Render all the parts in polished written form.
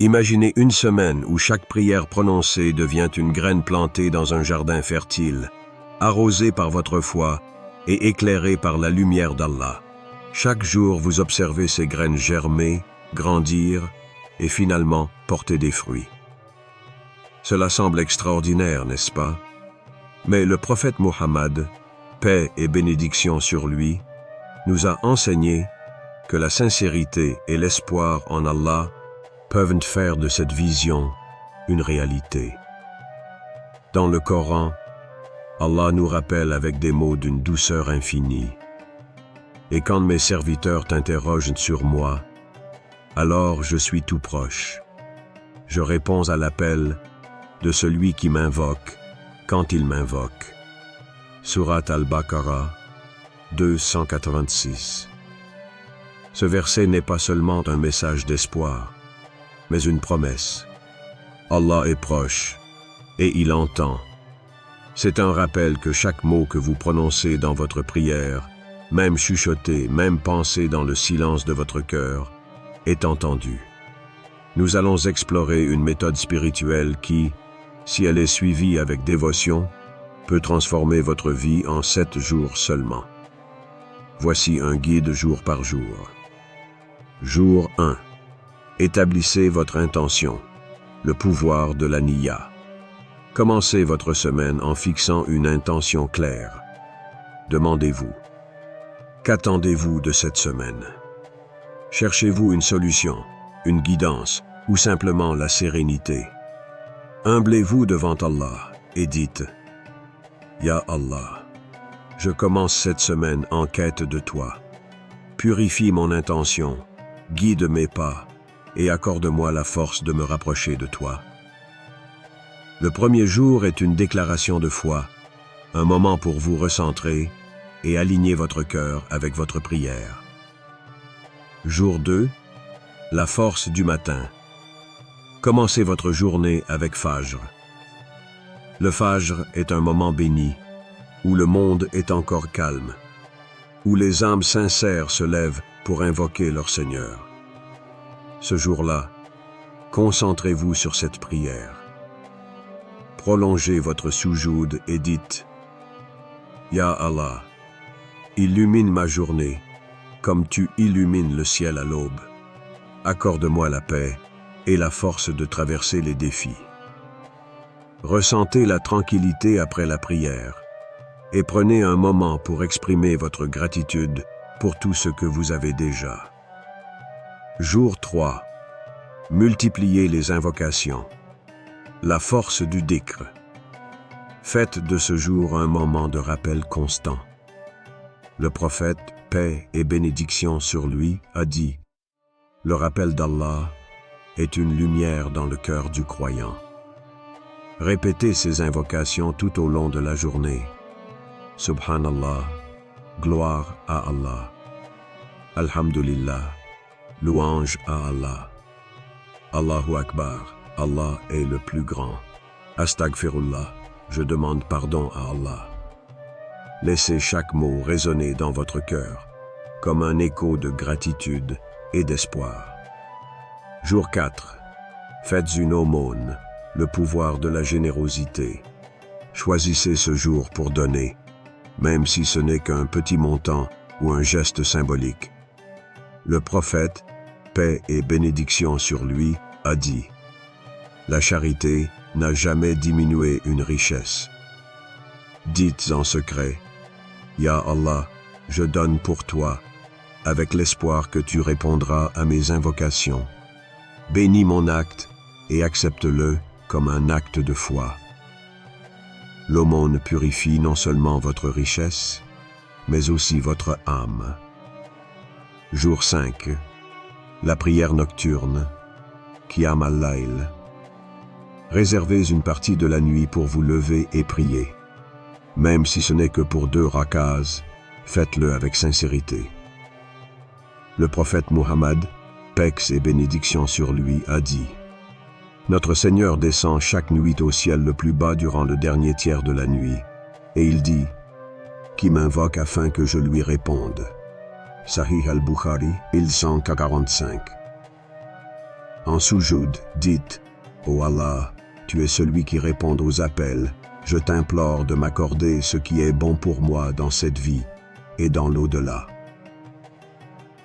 Imaginez une semaine où chaque prière prononcée devient une graine plantée dans un jardin fertile, arrosée par votre foi et éclairée par la lumière d'Allah. Chaque jour, vous observez ces graines germer, grandir et finalement porter des fruits. Cela semble extraordinaire, n'est-ce pas? Mais le prophète Muhammad, paix et bénédiction sur lui, nous a enseigné que la sincérité et l'espoir en Allah peuvent faire de cette vision une réalité. Dans le Coran, Allah nous rappelle avec des mots d'une douceur infinie. Et quand mes serviteurs t'interrogent sur moi, alors je suis tout proche. Je réponds à l'appel de celui qui m'invoque quand il m'invoque. Surat Al-Baqarah 286. Ce verset n'est pas seulement un message d'espoir, mais une promesse. Allah est proche et il entend. C'est un rappel que chaque mot que vous prononcez dans votre prière, même chuchoté, même pensé dans le silence de votre cœur, est entendu. Nous allons explorer une méthode spirituelle qui, si elle est suivie avec dévotion, peut transformer votre vie en 7 jours seulement. Voici un guide jour par jour. Jour 1. Établissez votre intention, le pouvoir de la niya. Commencez votre semaine en fixant une intention claire. Demandez-vous, qu'attendez-vous de cette semaine? Cherchez-vous une solution, une guidance ou simplement la sérénité? Humblez-vous devant Allah et dites, Ya Allah, je commence cette semaine en quête de toi. Purifie mon intention, guide mes pas et accorde-moi la force de me rapprocher de toi. Le premier jour est une déclaration de foi, un moment pour vous recentrer et aligner votre cœur avec votre prière. Jour 2, la force du matin. Commencez votre journée avec Fajr. Le Fajr est un moment béni, où le monde est encore calme, où les âmes sincères se lèvent pour invoquer leur Seigneur. Ce jour-là, concentrez-vous sur cette prière. Prolongez votre soujoud et dites, Ya Allah, illumine ma journée, comme tu illumines le ciel à l'aube. Accorde-moi la paix et la force de traverser les défis. Ressentez la tranquillité après la prière et prenez un moment pour exprimer votre gratitude pour tout ce que vous avez déjà. Jour 3. Multipliez les invocations. La force du dhikr. Faites de ce jour un moment de rappel constant. Le prophète, paix et bénédiction sur lui, a dit, le rappel d'Allah est une lumière dans le cœur du croyant. Répétez ces invocations tout au long de la journée. Subhanallah, gloire à Allah. Alhamdulillah, louange à Allah. Allahu Akbar, Allah est le plus grand. Astaghfirullah, je demande pardon à Allah. Laissez chaque mot résonner dans votre cœur, comme un écho de gratitude et d'espoir. Jour 4. Faites une aumône, le pouvoir de la générosité. Choisissez ce jour pour donner, même si ce n'est qu'un petit montant ou un geste symbolique. Le prophète, paix et bénédiction sur lui, a dit, la charité n'a jamais diminué une richesse. Dites en secret, Ya Allah, je donne pour toi, avec l'espoir que tu répondras à mes invocations. Bénis mon acte et accepte-le comme un acte de foi. L'aumône purifie non seulement votre richesse, mais aussi votre âme. Jour 5. La prière nocturne, Qiyam al-Layl. Réservez une partie de la nuit pour vous lever et prier. Même si ce n'est que pour 2 rak'ahs, faites-le avec sincérité. Le prophète Muhammad, paix et bénédiction sur lui, a dit, notre Seigneur descend chaque nuit au ciel le plus bas durant le dernier tiers de la nuit, et il dit, qui m'invoque afin que je lui réponde. Sahih al-Bukhari, 1145. En soujoud, dites, ô Allah, tu es celui qui répond aux appels, je t'implore de m'accorder ce qui est bon pour moi dans cette vie et dans l'au-delà.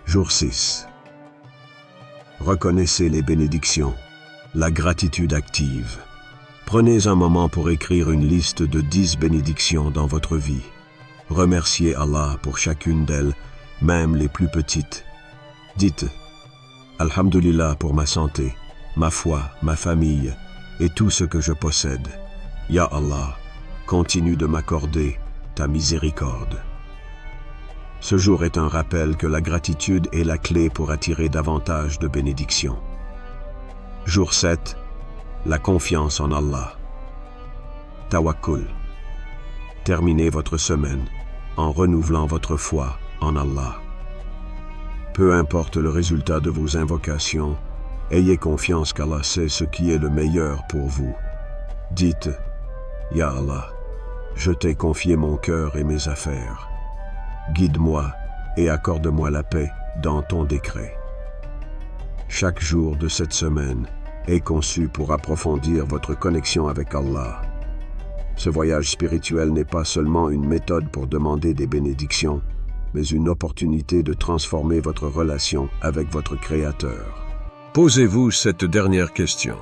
Jour 6. Reconnaissez les bénédictions, la gratitude active. Prenez un moment pour écrire une liste de 10 bénédictions dans votre vie. Remerciez Allah pour chacune d'elles, même les plus petites. Dites, Alhamdulillah pour ma santé, ma foi, ma famille et tout ce que je possède. Ya Allah, continue de m'accorder ta miséricorde. Ce jour est un rappel que la gratitude est la clé pour attirer davantage de bénédictions. Jour 7. La confiance en Allah. Tawakkul. Terminez votre semaine en renouvelant votre foi en Allah. Peu importe le résultat de vos invocations, ayez confiance qu'Allah sait ce qui est le meilleur pour vous. Dites, Ya Allah, je t'ai confié mon cœur et mes affaires. Guide-moi et accorde-moi la paix dans ton décret. Chaque jour de cette semaine est conçu pour approfondir votre connexion avec Allah. Ce voyage spirituel n'est pas seulement une méthode pour demander des bénédictions, mais une opportunité de transformer votre relation avec votre Créateur. Posez-vous cette dernière question.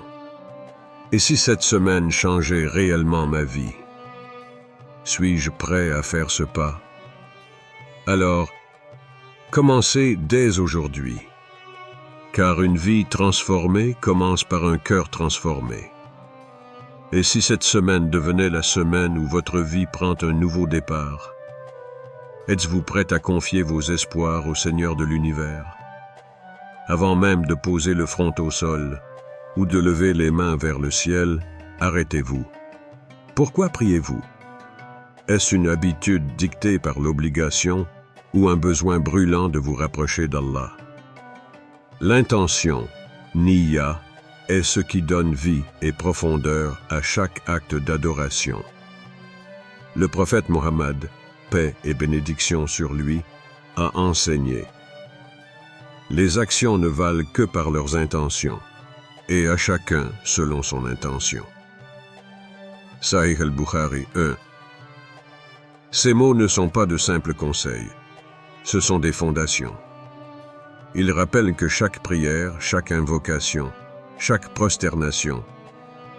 Et si cette semaine changeait réellement ma vie? Suis-je prêt à faire ce pas? Alors, commencez dès aujourd'hui, car une vie transformée commence par un cœur transformé. Et si cette semaine devenait la semaine où votre vie prend un nouveau départ, êtes-vous prêt à confier vos espoirs au Seigneur de l'univers? Avant même de poser le front au sol ou de lever les mains vers le ciel, arrêtez-vous. Pourquoi priez-vous? Est-ce une habitude dictée par l'obligation ou un besoin brûlant de vous rapprocher d'Allah? L'intention, niya, est ce qui donne vie et profondeur à chaque acte d'adoration. Le prophète Mohammed, paix et bénédiction sur lui, a enseigné. Les actions ne valent que par leurs intentions, et à chacun selon son intention. Sahih al-Bukhari 1. Ces mots ne sont pas de simples conseils, ce sont des fondations. Ils rappellent que chaque prière, chaque invocation, chaque prosternation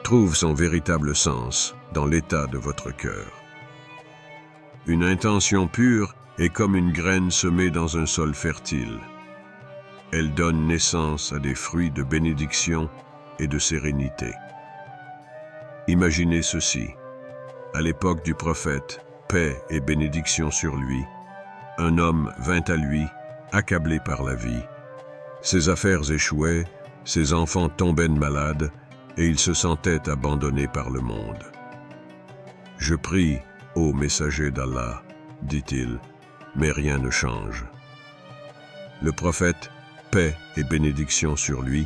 trouve son véritable sens dans l'état de votre cœur. Une intention pure est comme une graine semée dans un sol fertile. Elle donne naissance à des fruits de bénédiction et de sérénité. Imaginez ceci. À l'époque du prophète, paix et bénédiction sur lui, un homme vint à lui, accablé par la vie. Ses affaires échouaient, ses enfants tombaient malades et il se sentait abandonné par le monde. « Je prie, ô messager d'Allah, dit-il, mais rien ne change. » Le prophète, paix et bénédiction sur lui,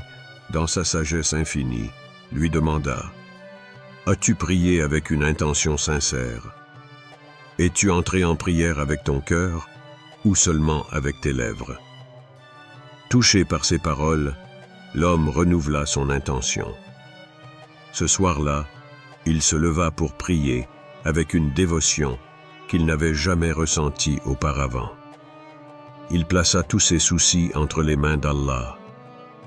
dans sa sagesse infinie, lui demanda « As-tu prié avec une intention sincère? Es-tu entré en prière avec ton cœur ou seulement avec tes lèvres ?» Touché par ces paroles, l'homme renouvela son intention. Ce soir-là, il se leva pour prier avec une dévotion qu'il n'avait jamais ressentie auparavant. Il plaça tous ses soucis entre les mains d'Allah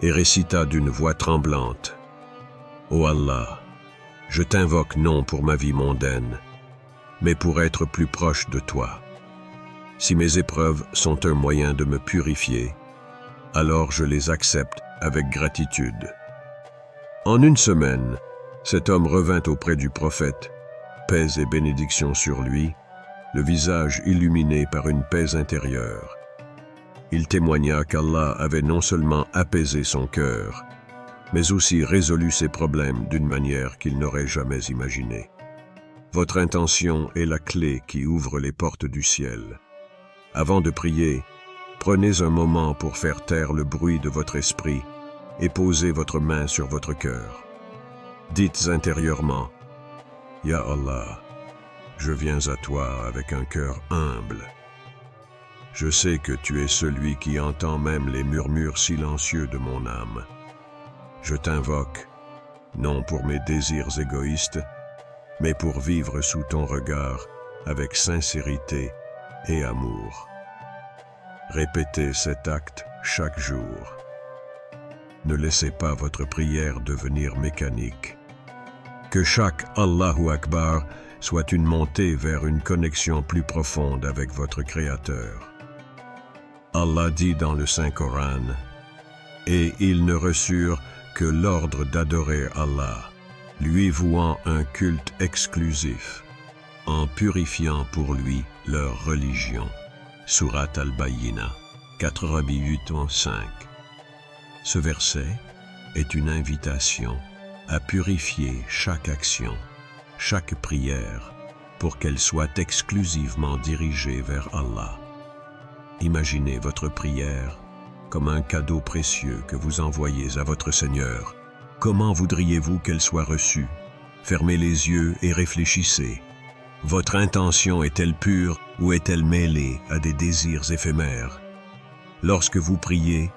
et récita d'une voix tremblante « Ô Allah, je t'invoque non pour ma vie mondaine, mais pour être plus proche de toi. Si mes épreuves sont un moyen de me purifier, alors je les accepte avec gratitude. » En une semaine, cet homme revint auprès du prophète, paix et bénédiction sur lui, le visage illuminé par une paix intérieure. Il témoigna qu'Allah avait non seulement apaisé son cœur, mais aussi résolu ses problèmes d'une manière qu'il n'aurait jamais imaginée. Votre intention est la clé qui ouvre les portes du ciel. Avant de prier, prenez un moment pour faire taire le bruit de votre esprit et posez votre main sur votre cœur. Dites intérieurement, « Ya Allah, je viens à toi avec un cœur humble. Je sais que tu es celui qui entend même les murmures silencieux de mon âme. Je t'invoque, non pour mes désirs égoïstes, mais pour vivre sous ton regard avec sincérité et amour. Répétez cet acte chaque jour. Ne laissez pas votre prière devenir mécanique. Que chaque Allahu Akbar soit une montée vers une connexion plus profonde avec votre Créateur. Allah dit dans le Saint-Coran, « Et ils ne reçurent que l'ordre d'adorer Allah, lui vouant un culte exclusif, en purifiant pour lui leur religion. » Surat Al-Bayyina, 88:5. Ce verset est une invitation à purifier chaque action, chaque prière, pour qu'elle soit exclusivement dirigée vers Allah. Imaginez votre prière comme un cadeau précieux que vous envoyez à votre Seigneur. Comment voudriez-vous qu'elle soit reçue? Fermez les yeux et réfléchissez. Votre intention est-elle pure ou est-elle mêlée à des désirs éphémères? Lorsque vous priez,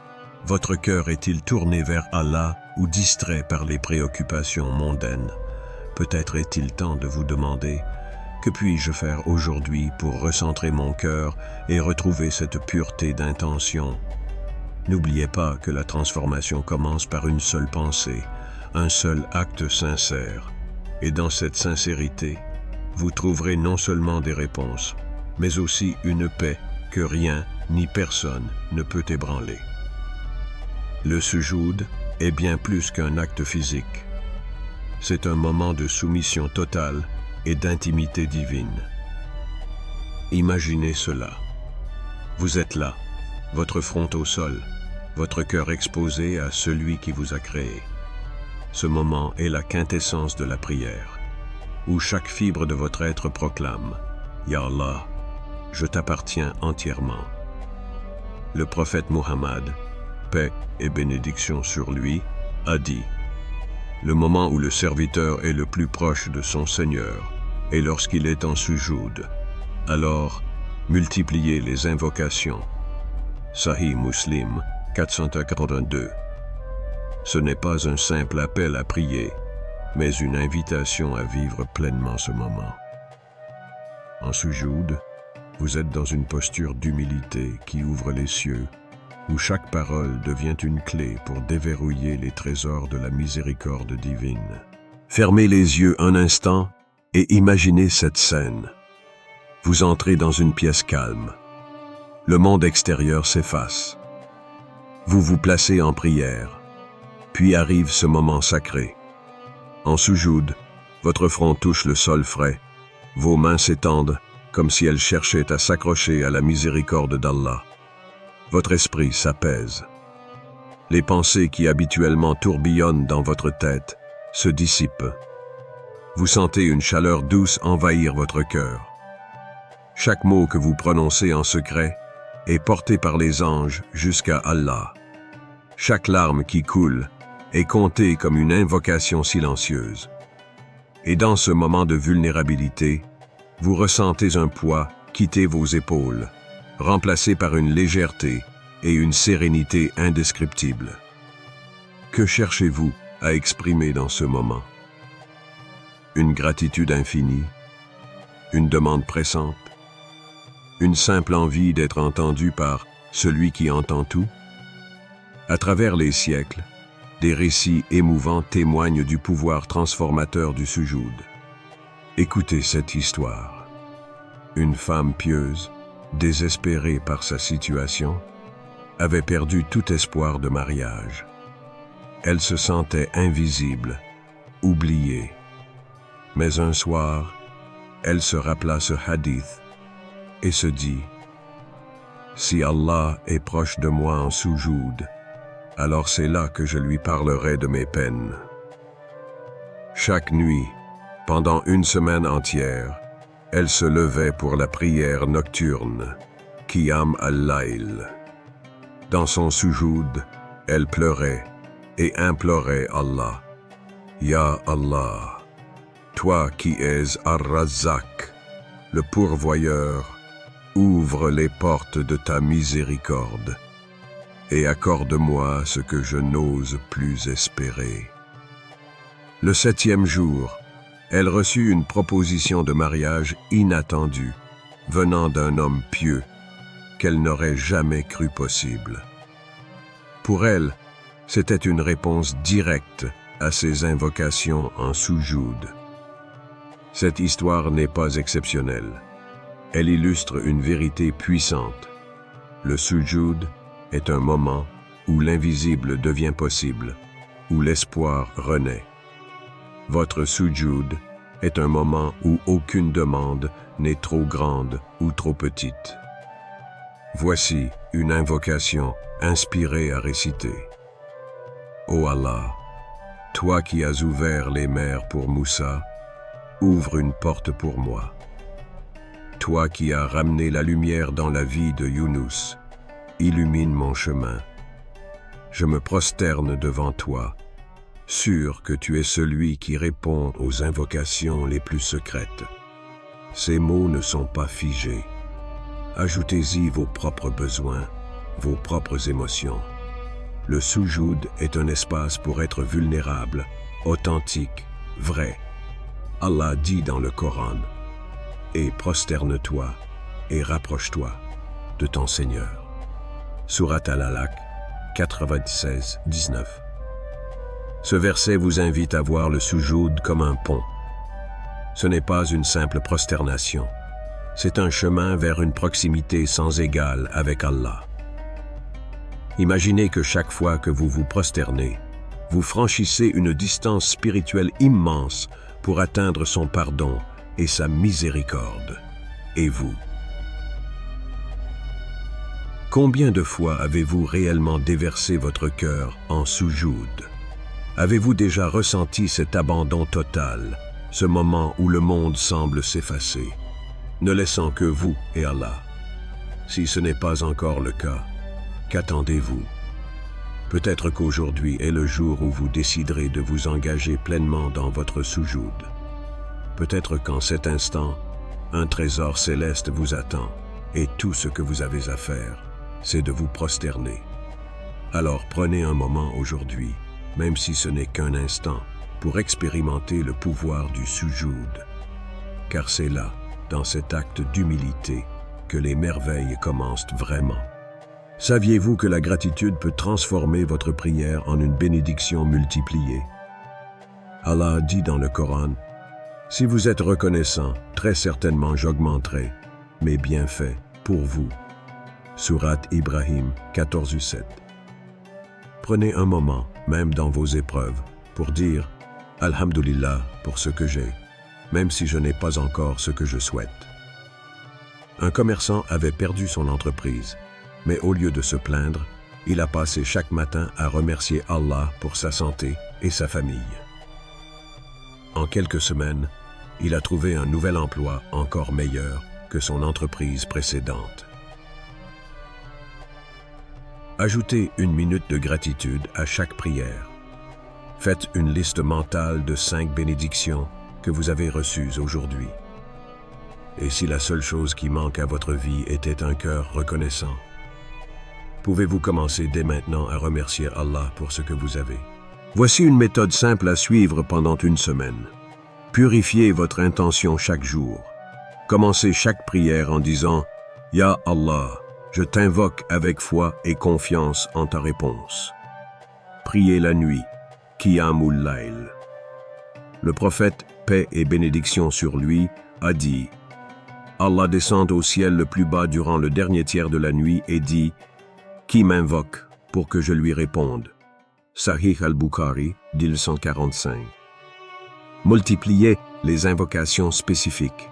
votre cœur est-il tourné vers Allah ou distrait par les préoccupations mondaines? Peut-être est-il temps de vous demander « Que puis-je faire aujourd'hui pour recentrer mon cœur et retrouver cette pureté d'intention ?» N'oubliez pas que la transformation commence par une seule pensée, un seul acte sincère. Et dans cette sincérité, vous trouverez non seulement des réponses, mais aussi une paix que rien ni personne ne peut ébranler. Le sujoud est bien plus qu'un acte physique. C'est un moment de soumission totale et d'intimité divine. Imaginez cela. Vous êtes là, votre front au sol, votre cœur exposé à celui qui vous a créé. Ce moment est la quintessence de la prière, où chaque fibre de votre être proclame « Ya Allah, je t'appartiens entièrement ». Le prophète Muhammad, paix et bénédiction sur lui, a dit « Le moment où le serviteur est le plus proche de son Seigneur est lorsqu'il est en sujoud. Alors, multipliez les invocations. » Sahih Muslim 482. Ce n'est pas un simple appel à prier, mais une invitation à vivre pleinement ce moment. En sujoud, vous êtes dans une posture d'humilité qui ouvre les cieux, où chaque parole devient une clé pour déverrouiller les trésors de la miséricorde divine. Fermez les yeux un instant et imaginez cette scène. Vous entrez dans une pièce calme. Le monde extérieur s'efface. Vous vous placez en prière, puis arrive ce moment sacré. En sujoud, votre front touche le sol frais, vos mains s'étendent comme si elles cherchaient à s'accrocher à la miséricorde d'Allah. Votre esprit s'apaise. Les pensées qui habituellement tourbillonnent dans votre tête se dissipent. Vous sentez une chaleur douce envahir votre cœur. Chaque mot que vous prononcez en secret est porté par les anges jusqu'à Allah. Chaque larme qui coule est comptée comme une invocation silencieuse. Et dans ce moment de vulnérabilité, vous ressentez un poids quitter vos épaules, remplacé par une légèreté et une sérénité indescriptibles. Que cherchez-vous à exprimer dans ce moment? Une gratitude infinie? Une demande pressante? Une simple envie d'être entendu par celui qui entend tout? À travers les siècles, des récits émouvants témoignent du pouvoir transformateur du sujoud. Écoutez cette histoire. Une femme pieuse, désespérée par sa situation, avait perdu tout espoir de mariage. Elle se sentait invisible, oubliée. Mais un soir, elle se rappela ce hadith et se dit « Si Allah est proche de moi en sujoud, alors c'est là que je lui parlerai de mes peines. » Chaque nuit, pendant une semaine entière, elle se levait pour la prière nocturne, Qiyam al-Layl. Dans son sujoud, elle pleurait et implorait Allah. « Ya Allah, toi qui es Ar-Razzaq, le pourvoyeur, ouvre les portes de ta miséricorde. et accorde-moi ce que je n'ose plus espérer. Le 7e jour, elle reçut une proposition de mariage inattendue, venant d'un homme pieux, qu'elle n'aurait jamais cru possible. Pour elle, c'était une réponse directe à ses invocations en soujoud. Cette histoire n'est pas exceptionnelle. Elle illustre une vérité puissante. Le soujoud est un moment où l'invisible devient possible, où l'espoir renaît. Votre soujoud est un moment où aucune demande n'est trop grande ou trop petite. Voici une invocation inspirée à réciter. Ô Allah, toi qui as ouvert les mers pour Moussa, ouvre une porte pour moi. Toi qui as ramené la lumière dans la vie de Younous, illumine mon chemin. Je me prosterne devant toi, sûr que tu es celui qui répond aux invocations les plus secrètes. Ces mots ne sont pas figés. Ajoutez-y vos propres besoins, vos propres émotions. Le soujoud est un espace pour être vulnérable, authentique, vrai. Allah dit dans le Coran, « Et prosterne-toi et rapproche-toi de ton Seigneur. » Surat Al-Alaq 96-19. Ce verset vous invite à voir le soujoud comme un pont. Ce n'est pas une simple prosternation. C'est un chemin vers une proximité sans égale avec Allah. Imaginez que chaque fois que vous vous prosternez, vous franchissez une distance spirituelle immense pour atteindre son pardon et sa miséricorde. Et vous? Combien de fois avez-vous réellement déversé votre cœur en soujoud? Avez-vous déjà ressenti cet abandon total, ce moment où le monde semble s'effacer, ne laissant que vous et Allah? Si ce n'est pas encore le cas, qu'attendez-vous? Peut-être qu'aujourd'hui est le jour où vous déciderez de vous engager pleinement dans votre soujoud. Peut-être qu'en cet instant, un trésor céleste vous attend, et tout ce que vous avez à faire, c'est de vous prosterner. Alors prenez un moment aujourd'hui, même si ce n'est qu'un instant, pour expérimenter le pouvoir du soujoud. Car c'est là, dans cet acte d'humilité, que les merveilles commencent vraiment. Saviez-vous que la gratitude peut transformer votre prière en une bénédiction multipliée? Allah dit dans le Coran, « Si vous êtes reconnaissant, très certainement j'augmenterai mes bienfaits pour vous. » Surat Ibrahim 14:7. Prenez un moment, même dans vos épreuves, pour dire « Alhamdulillah pour ce que j'ai, même si je n'ai pas encore ce que je souhaite. » Un commerçant avait perdu son entreprise, mais au lieu de se plaindre, il a passé chaque matin à remercier Allah pour sa santé et sa famille. En quelques semaines, il a trouvé un nouvel emploi encore meilleur que son entreprise précédente. Ajoutez une minute de gratitude à chaque prière. Faites une liste mentale de 5 bénédictions que vous avez reçues aujourd'hui. Et si la seule chose qui manque à votre vie était un cœur reconnaissant, pouvez-vous commencer dès maintenant à remercier Allah pour ce que vous avez? Voici une méthode simple à suivre pendant une semaine. Purifiez votre intention chaque jour. Commencez chaque prière en disant « Ya Allah, je t'invoque avec foi et confiance en ta réponse. » Priez la nuit, Qiyamul Layl. Le prophète, paix et bénédiction sur lui, a dit « Allah descend au ciel le plus bas durant le dernier tiers de la nuit et dit « Qui m'invoque pour que je lui réponde ?» Sahih al-Bukhari, 1145. Multipliez les invocations spécifiques.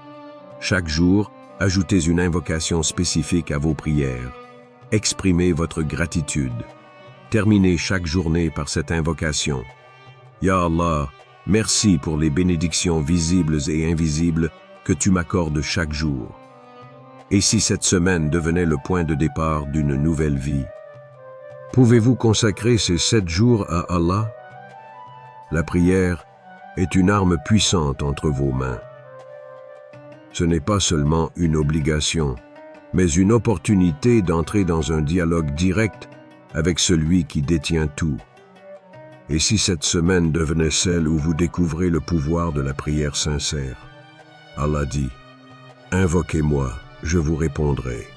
Chaque jour, ajoutez une invocation spécifique à vos prières. Exprimez votre gratitude. Terminez chaque journée par cette invocation. Ya Allah, merci pour les bénédictions visibles et invisibles que tu m'accordes chaque jour. Et si cette semaine devenait le point de départ d'une nouvelle vie? Pouvez-vous consacrer ces 7 jours à Allah? La prière est une arme puissante entre vos mains. Ce n'est pas seulement une obligation, mais une opportunité d'entrer dans un dialogue direct avec celui qui détient tout. Et si cette semaine devenait celle où vous découvrez le pouvoir de la prière sincère? Allah dit, « Invoquez-moi, je vous répondrai. »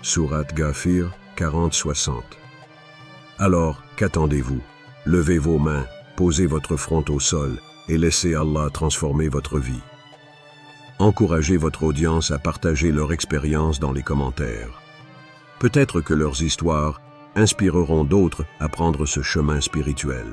Sourate Ghafir 40-60. Alors, qu'attendez-vous? Levez vos mains, posez votre front au sol et laissez Allah transformer votre vie. Encouragez votre audience à partager leur expérience dans les commentaires. Peut-être que leurs histoires inspireront d'autres à prendre ce chemin spirituel.